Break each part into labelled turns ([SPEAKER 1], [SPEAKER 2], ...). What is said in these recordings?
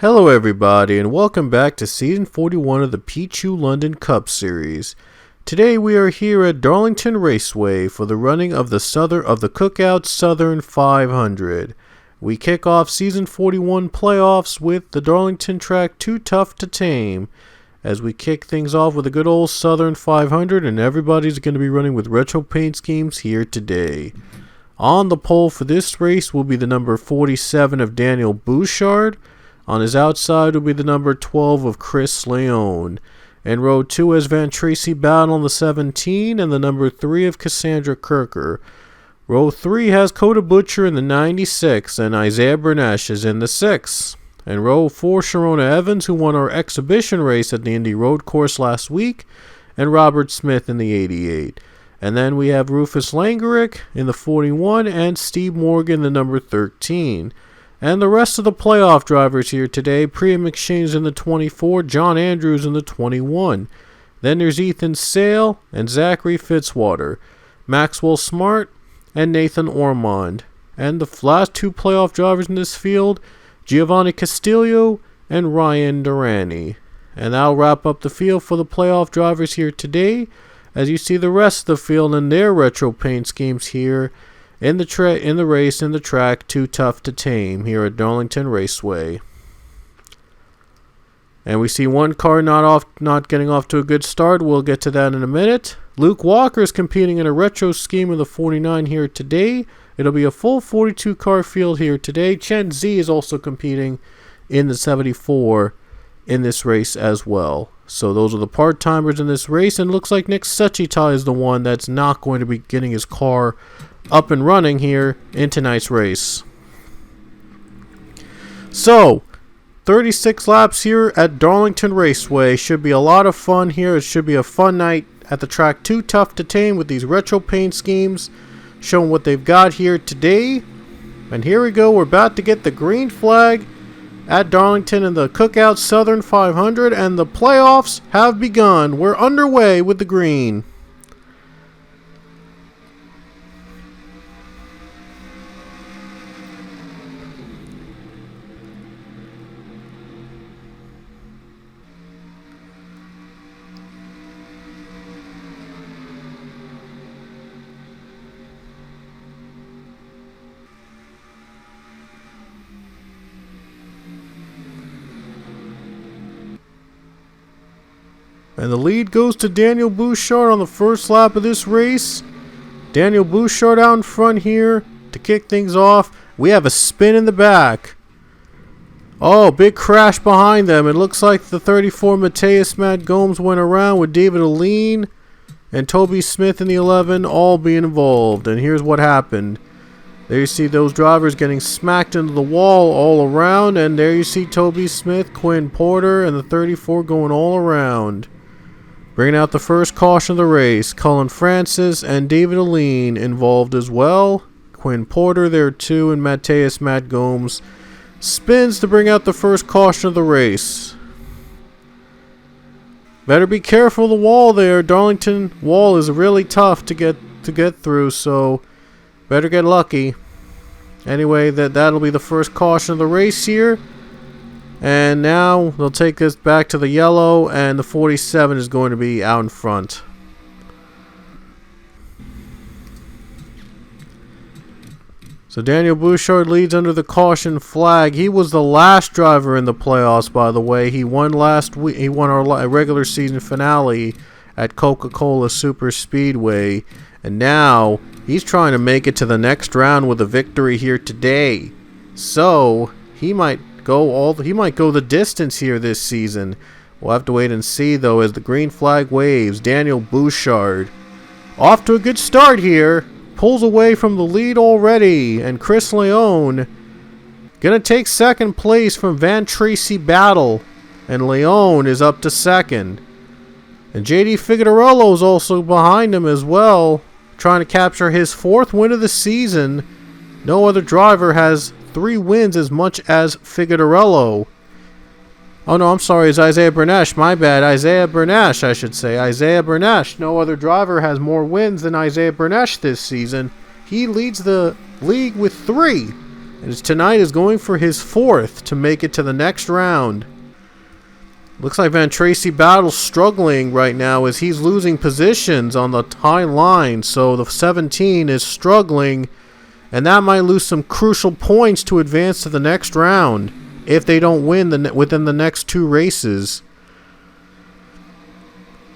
[SPEAKER 1] Hello everybody and welcome back to Season 41 of the Pichu London Cup Series. Today we are here at Darlington Raceway for the running of the Cookout Southern 500. We kick off Season 41 playoffs with the Darlington track Too Tough to Tame, as we kick things off with a good old Southern 500, and everybody's going to be running with retro paint schemes here today. On the pole for this race will be the number 47 of Daniel Bouchard. On his outside will be the number 12 of Chris Leone. In row 2 has Van Tracy Battle on the 17 and the number 3 of Cassandra Kirker. Row 3 has Coda Butcher in the 96 and Isaiah Bernash is in the 6. In row 4, Sharona Evans, who won our exhibition race at the Indy Road Course last week, and Robert Smith in the 88. And then we have Rufus Langerick in the 41 and Steve Morgan, the number 13. And the rest of the playoff drivers here today, Priya McShane's in the 24, John Andrews in the 21. Then there's Ethan Sale and Zachary Fitzwater, Maxwell Smart and Nathan Ormond. And the last two playoff drivers in this field, Giovanni Castillo and Ryan Durrani. And that'll wrap up the field for the playoff drivers here today, as you see the rest of the field and their retro paint schemes here in the track Too Tough to Tame here at Darlington Raceway. And we see one car not getting off to a good start. We'll get to that in a minute. Luke Walker is competing in a retro scheme of the 49 here today. It'll be a full 42 car field here today. Chen Z is also competing in the 74 in this race as well. So those are the part-timers in this race, and looks like Nick Suchita is the one that's not going to be getting his car up and running here in tonight's race. So 36 laps here at Darlington Raceway. Should be a lot of fun here. It should be a fun night at the track Too Tough to Tame with these retro paint schemes, showing what they've got here today. And here we go. We're about to get the green flag at Darlington in the Cookout Southern 500, and the playoffs have begun. We're underway with the green. And the lead goes to Daniel Bouchard on the first lap of this race. Daniel Bouchard out in front here to kick things off. We have a spin in the back. Oh, big crash behind them. It looks like the 34 Mateus Matt Gomes went around with David Aline and Toby Smith in the 11 all being involved. And here's what happened. There you see those drivers getting smacked into the wall all around. And there you see Toby Smith, Quinn Porter, and the 34 going all around. Bringing out the first caution of the race, Cullen Francis and David Aline involved as well. Quinn Porter there too, and Mateus Matt Gomes spins to bring out the first caution of the race. Better be careful of the wall there. Darlington wall is really tough to get through, so better get lucky. Anyway, that'll be the first caution of the race here. And now they'll take us back to the yellow, and the 47 is going to be out in front. So Daniel Bouchard leads under the caution flag. He was the last driver in the playoffs, by the way. He won last week. He won our regular season finale at Coca-Cola Super Speedway, and now he's trying to make it to the next round with a victory here today. So he might go the distance here this season. We'll have to wait and see, though, as the green flag waves. Daniel Bouchard off to a good start here, pulls away from the lead already, and Chris Leone gonna take second place from Van Tracy Battle, and Leone is up to second. And JD Figueroa is also behind him as well, trying to capture his fourth win of the season. No other driver has 3 wins as much as Figueroa. Oh no, I'm sorry, it's Isaiah Bernash. My bad. Isaiah Bernash, I should say. Isaiah Bernash. No other driver has more wins than Isaiah Bernash this season. He leads the league with 3. And tonight is going for his 4th to make it to the next round. Looks like Van Tracy Battle's struggling right now as he's losing positions on the high line. So the 17 is struggling, and that might lose some crucial points to advance to the next round if they don't win within the next 2 races.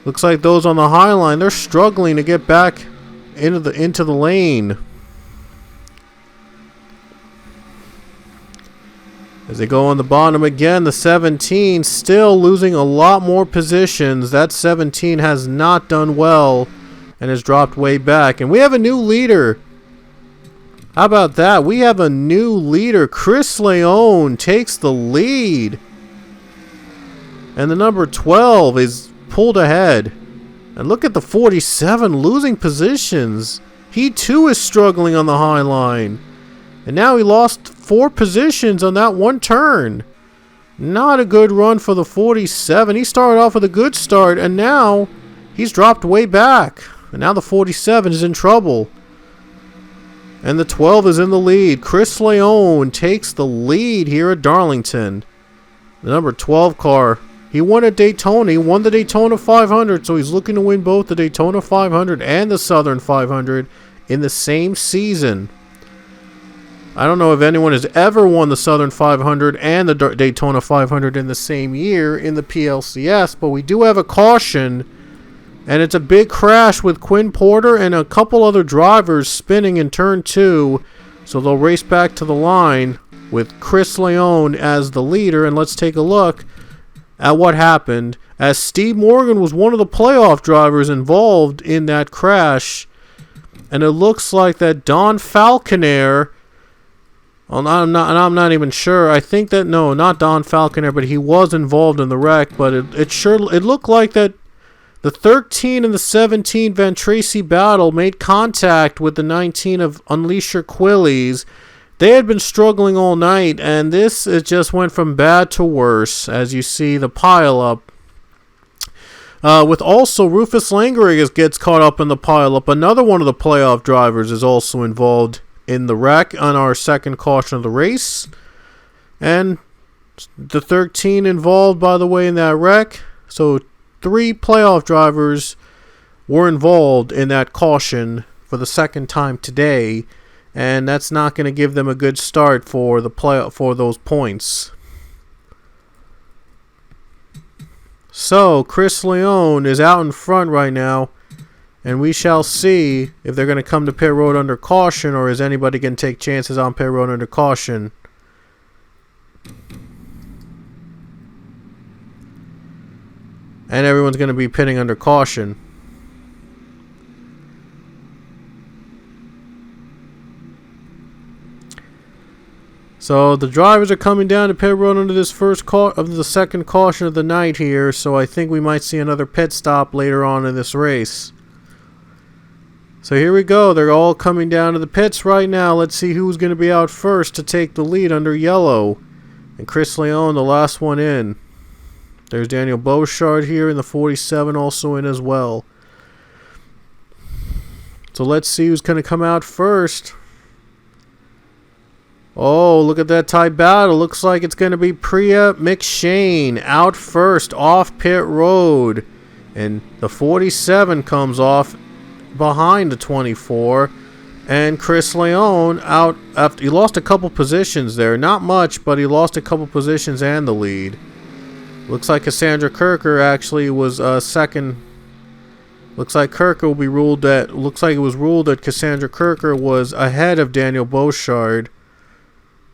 [SPEAKER 1] Looks like those on the high line, they're struggling to get back into the lane. As they go on the bottom again, the 17 still losing a lot more positions. That 17 has not done well and has dropped way back. And we have a new leader. How about that? We have a new leader. Chris Leone takes the lead. And the number 12 is pulled ahead. And look at the 47 losing positions. He too is struggling on the high line. And now he lost 4 positions on that one turn. Not a good run for the 47. He started off with a good start, and now he's dropped way back. And now the 47 is in trouble. And the 12 is in the lead. Chris Leone takes the lead here at Darlington. The number 12 car. He won at Daytona. He won the Daytona 500, so he's looking to win both the Daytona 500 and the Southern 500 in the same season. I don't know if anyone has ever won the Southern 500 and the Daytona 500 in the same year in the PLCS, but we do have a caution, and it's a big crash with Quinn Porter and a couple other drivers spinning in turn 2, so they'll race back to the line with Chris Leone as the leader. And let's take a look at what happened, as Steve Morgan was one of the playoff drivers involved in that crash, and it looks like that Don Falconer, I'm not even sure. I think that, no, not Don Falconer, but he was involved in the wreck. But it looked like that the 13 and the 17 Van Tracy Battle made contact with the 19 of Unleash Your Quillies. They had been struggling all night, and it just went from bad to worse, as you see the pileup. With also Rufus Langerigas gets caught up in the pileup. Another one of the playoff drivers is also involved in the wreck on our second caution of the race. And the 13 involved, by the way, in that wreck. So 3 playoff drivers were involved in that caution for the second time today, and that's not going to give them a good start for those points. So Chris Leone is out in front right now, and we shall see if they're going to come to pit road under caution, or is anybody going to take chances on pit road under caution. And everyone's going to be pitting under caution. So the drivers are coming down to pit road under this the second caution of the night here, so I think we might see another pit stop later on in this race. So here we go. They're all coming down to the pits right now. Let's see who's going to be out first to take the lead under yellow. And Chris Leone, the last one in. There's Daniel Beauchard here, and the 47 also in as well. So let's see who's going to come out first. Oh, look at that tight battle. Looks like it's going to be Priya McShane out first off pit road. And the 47 comes off behind the 24, and Chris Leone out after he lost a couple positions there. Not much, but he lost a couple positions and the lead. Looks like Cassandra Kirker actually was second. Looks like Kirker will be ruled that. Looks like it was ruled that Cassandra Kirker was ahead of Daniel Beauchard.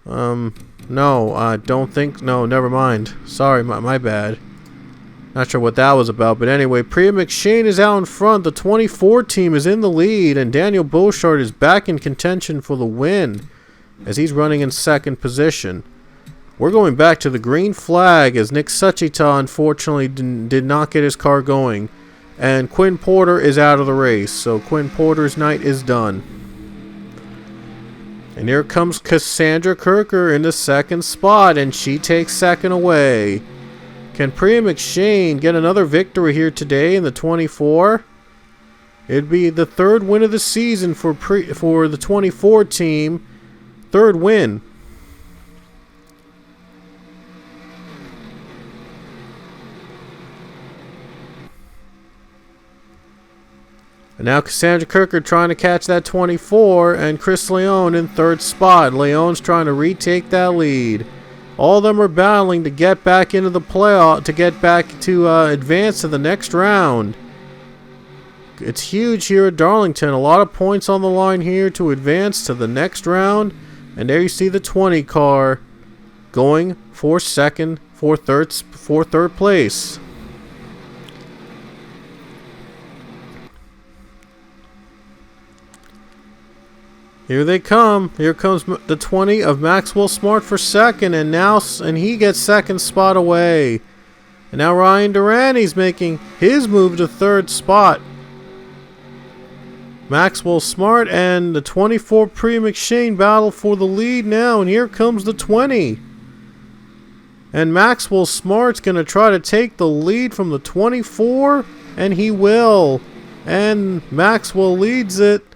[SPEAKER 1] No, I don't think. No, never mind. Sorry, my bad. Not sure what that was about, but anyway, Priya McShane is out in front. The 24 team is in the lead, and Daniel Beauchard is back in contention for the win as he's running in second position. We're going back to the green flag as Nick Suchita unfortunately did not get his car going, and Quinn Porter is out of the race, so Quinn Porter's night is done. And here comes Cassandra Kirker in the second spot, and she takes second away. Can Priya McShane get another victory here today in the 24? It'd be the 3rd win of the season for the 24 team. 3rd win. And now Cassandra Kirker trying to catch that 24, and Chris Leone in third spot. Leone's trying to retake that lead. All of them are battling to get back into the playoff, to get back to advance to the next round. It's huge here at Darlington. A lot of points on the line here to advance to the next round. And there you see the 20 car going for third place. Here they come. Here comes the 20 of Maxwell Smart for second, and he gets second spot away. And now Ryan Durani's making his move to third spot. Maxwell Smart and the 24 Pre McShane battle for the lead now, and here comes the 20. And Maxwell Smart's going to try to take the lead from the 24, and he will. And Maxwell leads it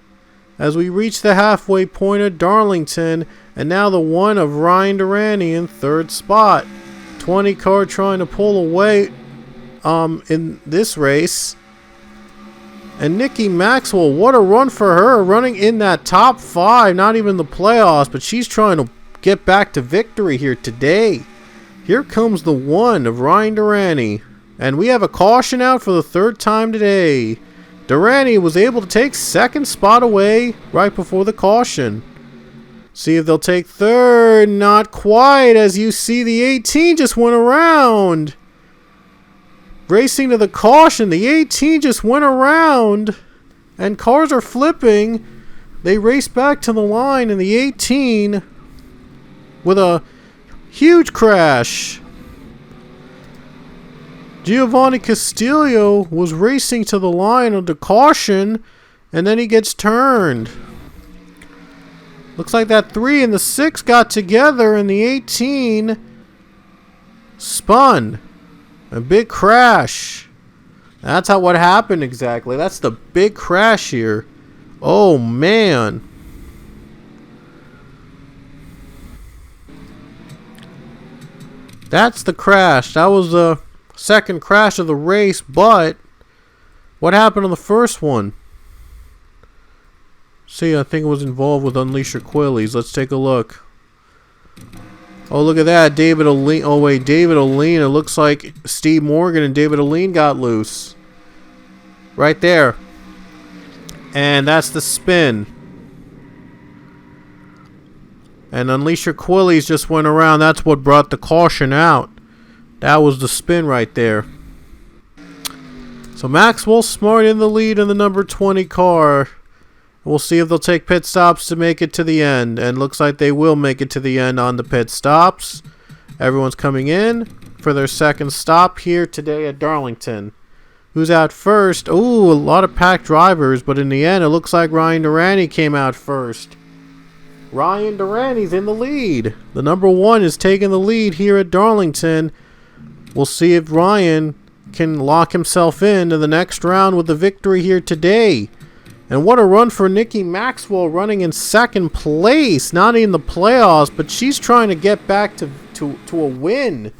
[SPEAKER 1] as we reach the halfway point at Darlington, and now the one of Ryan Durani in third spot. 20 car trying to pull away in this race. And Nikki Maxwell, what a run for her, running in that top 5, not even the playoffs, but she's trying to get back to victory here today. Here comes the one of Ryan Durani, and we have a caution out for the third time today. Durani was able to take second spot away right before the caution. See if they'll take third. Not quite, as you see the 18 just went around. Racing to the caution, the 18 just went around, and cars are flipping. They race back to the line, and the 18 with a huge crash. Giovanni Castillo was racing to the line under caution, and then he gets turned. Looks like that 3 and the 6 got together, and the 18 spun. A big crash. That's what happened exactly. That's the big crash here. Oh, man. That's the crash. That was the second crash of the race, but what happened on the first one? See, I think it was involved with Unleash Your Quillies. Let's take a look. Oh, look at that. David O'Lean. Oh, wait. David O'Lean. It looks like Steve Morgan and David O'Lean got loose. Right there. And that's the spin. And Unleash Your Quillies just went around. That's what brought the caution out. That was the spin right there. So Maxwell Smart in the lead in the number 20 car. We'll see if they'll take pit stops to make it to the end. And looks like they will make it to the end on the pit stops. Everyone's coming in for their second stop here today at Darlington. Who's out first? Ooh, a lot of packed drivers. But in the end, it looks like Ryan Durani came out first. Ryan Durani's in the lead. The number 1 is taking the lead here at Darlington. We'll see if Ryan can lock himself into the next round with the victory here today. And what a run for Nikki Maxwell, running in second place. Not in the playoffs, but she's trying to get back to a win.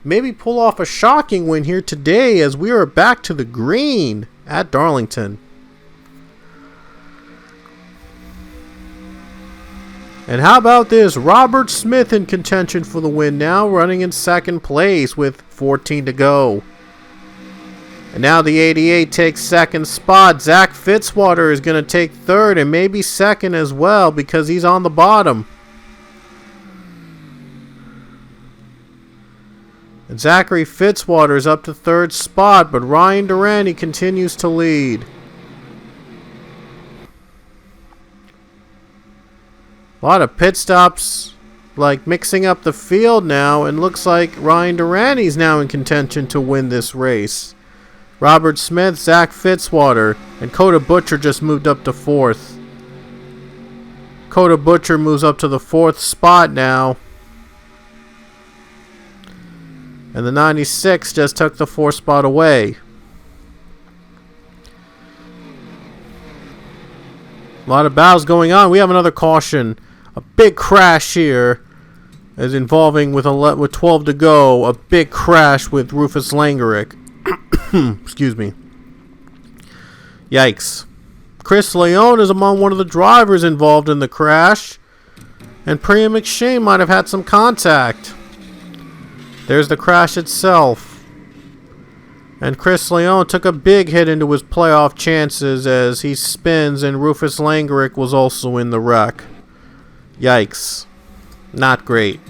[SPEAKER 1] Maybe pull off a shocking win here today as we are back to the green at Darlington. And how about this? Robert Smith in contention for the win now, running in second place with 14 to go. And now the 88 takes second spot. Zach Fitzwater is going to take third and maybe second as well because he's on the bottom. And Zachary Fitzwater is up to third spot, but Ryan Durani continues to lead. A lot of pit stops, like mixing up the field now, and looks like Ryan Durani's now in contention to win this race. Robert Smith, Zach Fitzwater, and Coda Butcher just moved up to fourth. Coda Butcher moves up to the fourth spot now. And the 96 just took the fourth spot away. A lot of battles going on. We have another caution. A big crash here is involving with 12 to go. A big crash with Rufus Langerick. Excuse me. Yikes. Chris Leone is among one of the drivers involved in the crash. And Priya McShane might have had some contact. There's the crash itself. And Chris Leone took a big hit into his playoff chances as he spins, and Rufus Langerick was also in the wreck. Yikes. Not great.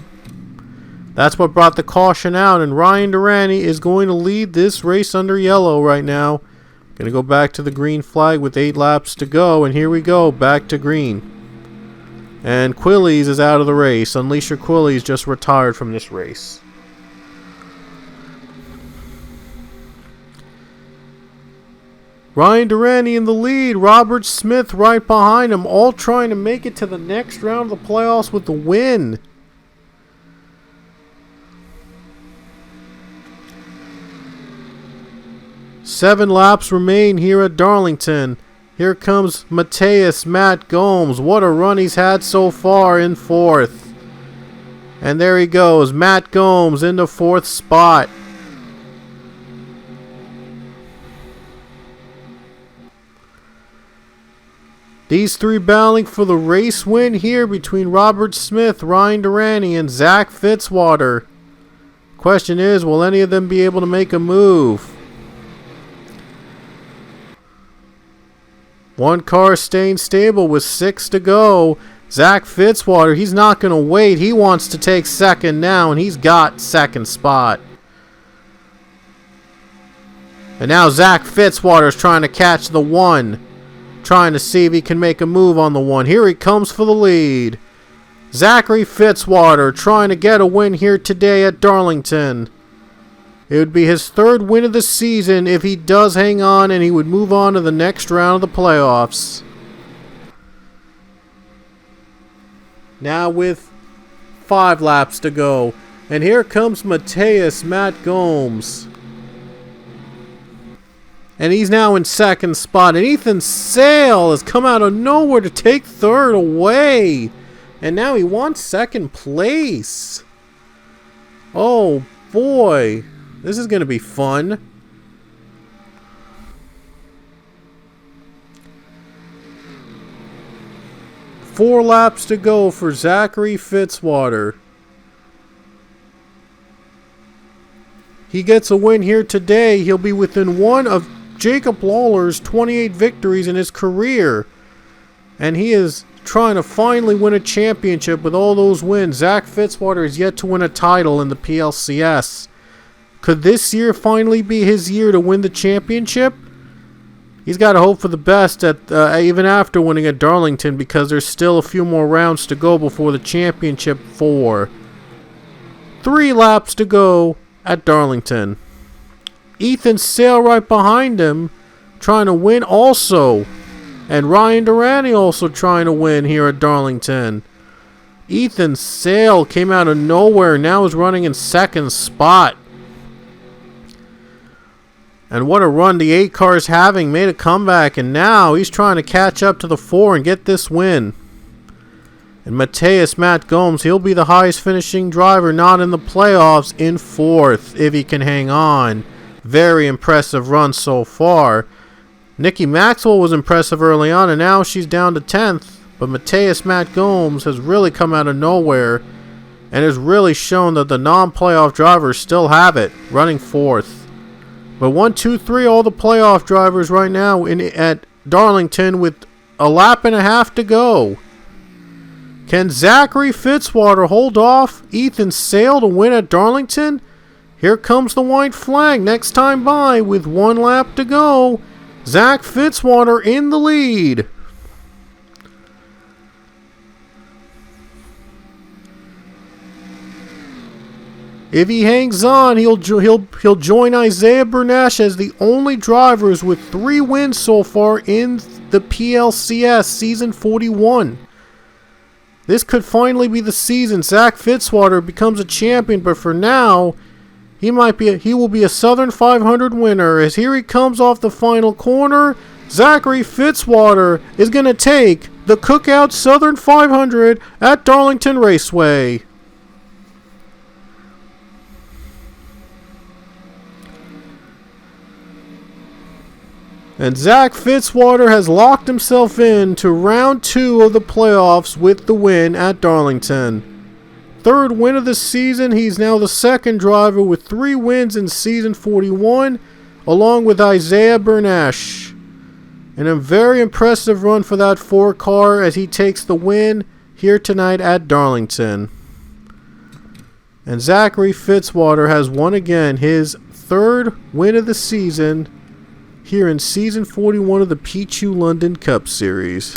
[SPEAKER 1] That's what brought the caution out, and Ryan Durante is going to lead this race under yellow right now. Going to go back to the green flag with 8 laps to go, and here we go, back to green. And Quillies is out of the race. Unleasher Quillies just retired from this race. Ryan Durante in the lead. Robert Smith right behind him. All trying to make it to the next round of the playoffs with the win. Seven laps remain here at Darlington. Here comes Mateus Matt Gomes. What a run he's had so far in 4th. And there he goes. Matt Gomes in the 4th spot. These 3 battling for the race win here between Robert Smith, Ryan Durante, and Zach Fitzwater. Question is, will any of them be able to make a move? One car staying stable with 6 to go. Zach Fitzwater, he's not going to wait. He wants to take second now, and he's got 2nd spot. And now Zach Fitzwater's trying to catch the 1. Trying to see if he can make a move on the 1. Here he comes for the lead. Zachary Fitzwater trying to get a win here today at Darlington. It would be his 3rd win of the season if he does hang on, and he would move on to the next round of the playoffs. Now with 5 laps to go. And here comes Mateus Matt Gomes. And he's now in 2nd spot. And Ethan Sale has come out of nowhere to take 3rd away. And now he wants 2nd place. Oh boy. This is going to be fun. Four laps to go for Zachary Fitzwater. He gets a win here today. He'll be within 1 of Jacob Lawler's 28 victories in his career. And he is trying to finally win a championship with all those wins. Zach Fitzwater is yet to win a title in the PLCS. Could this year finally be his year to win the championship? He's got to hope for the best at even after winning at Darlington, because there's still a few more rounds to go before the championship 4. 3 laps to go at Darlington. Ethan Sale right behind him, trying to win also. And Ryan Durante also trying to win here at Darlington. Ethan Sale came out of nowhere, now is running in 2nd spot. And what a run the 8 car is having. Made a comeback, and now he's trying to catch up to the 4 and get this win. And Mateus Matt Gomes, he'll be the highest finishing driver not in the playoffs in 4th if he can hang on. Very impressive run so far. Nikki Maxwell was impressive early on, and now she's down to 10th. But Mateus Matt Gomes has really come out of nowhere and has really shown that the non-playoff drivers still have it, running 4th. But 1, 2, 3, all the playoff drivers right now at Darlington with a lap and a half to go. Can Zachary Fitzwater hold off Ethan Sale to win at Darlington? Here comes the white flag next time by with 1 lap to go. Zach Fitzwater in the lead. If he hangs on, he'll join Isaiah Bernash as the only drivers with 3 wins so far in the PLCS Season 41. This could finally be the season Zach Fitzwater becomes a champion, but for now, he will be a Southern 500 winner. As here he comes off the final corner, Zachary Fitzwater is going to take the Cookout Southern 500 at Darlington Raceway. And Zach Fitzwater has locked himself in to round 2 of the playoffs with the win at Darlington. Third win of the season. He's now the second driver with 3 wins in season 41, along with Isaiah Bernash. And a very impressive run for that 4 car as he takes the win here tonight at Darlington. And Zachary Fitzwater has won again, his 3rd win of the season here in season 41 of the Pichu London Cup Series.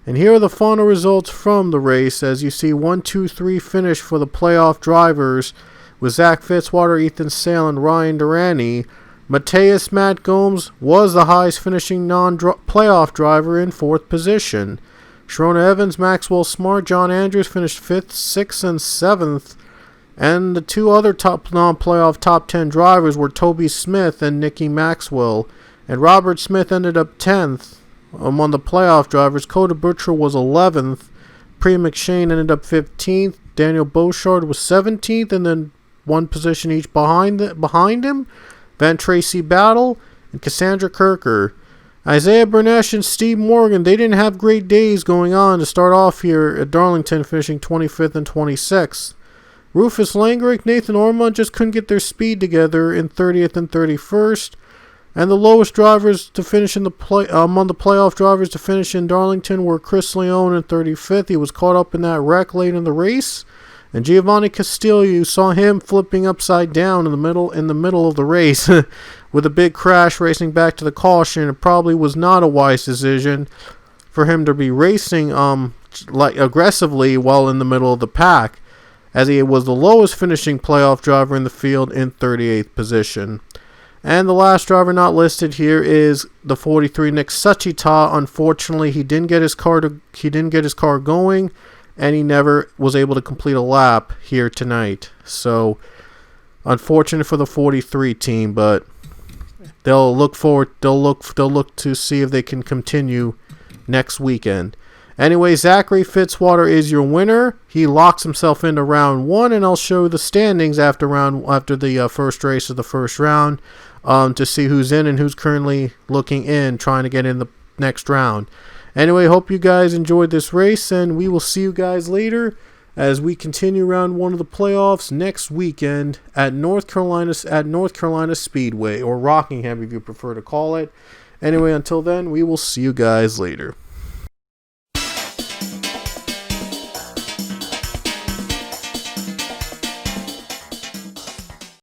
[SPEAKER 1] And here are the final results from the race. As you see, 1, 2, 3 finish for the playoff drivers with Zach Fitzwater, Ethan Sale, and Ryan Durrani. Mateus Matt Gomes was the highest finishing non-playoff driver in 4th position. Sharona Evans, Maxwell Smart, John Andrews finished 5th, 6th, and 7th. And the 2 other top non-playoff top 10 drivers were Toby Smith and Nicky Maxwell. And Robert Smith ended up 10th among the playoff drivers. Coda Butcher was 11th. Priya McShane ended up 15th. Daniel Beauchard was 17th, and then 1 position each behind him. Van Tracy Battle and Cassandra Kirker. Isaiah Bernash and Steve Morgan, they didn't have great days going on to start off here at Darlington, finishing 25th and 26th. Rufus Langerick, Nathan Ormond just couldn't get their speed together in 30th and 31st. And the lowest drivers to finish in the among the playoff drivers to finish in Darlington were Chris Leone in 35th. He was caught up in that wreck late in the race. And Giovanni Castillo, you saw him flipping upside down in the middle of the race with a big crash racing back to the caution. It probably was not a wise decision for him to be racing aggressively while in the middle of the pack, as he was the lowest finishing playoff driver in the field in 38th position. And the last driver not listed here is the 43 Nick Suchita. Unfortunately, he didn't get his car going, and he never was able to complete a lap here tonight. So, unfortunate for the 43 team, but they'll look to see if they can continue next weekend. Anyway, Zachary Fitzwater is your winner. He locks himself into round 1, and I'll show the standings after the first race of the first round to see who's in and who's currently looking in, trying to get in the next round. Anyway, hope you guys enjoyed this race, and we will see you guys later as we continue round 1 of the playoffs next weekend at North Carolina Speedway, or Rockingham if you prefer to call it. Anyway, until then, we will see you guys later.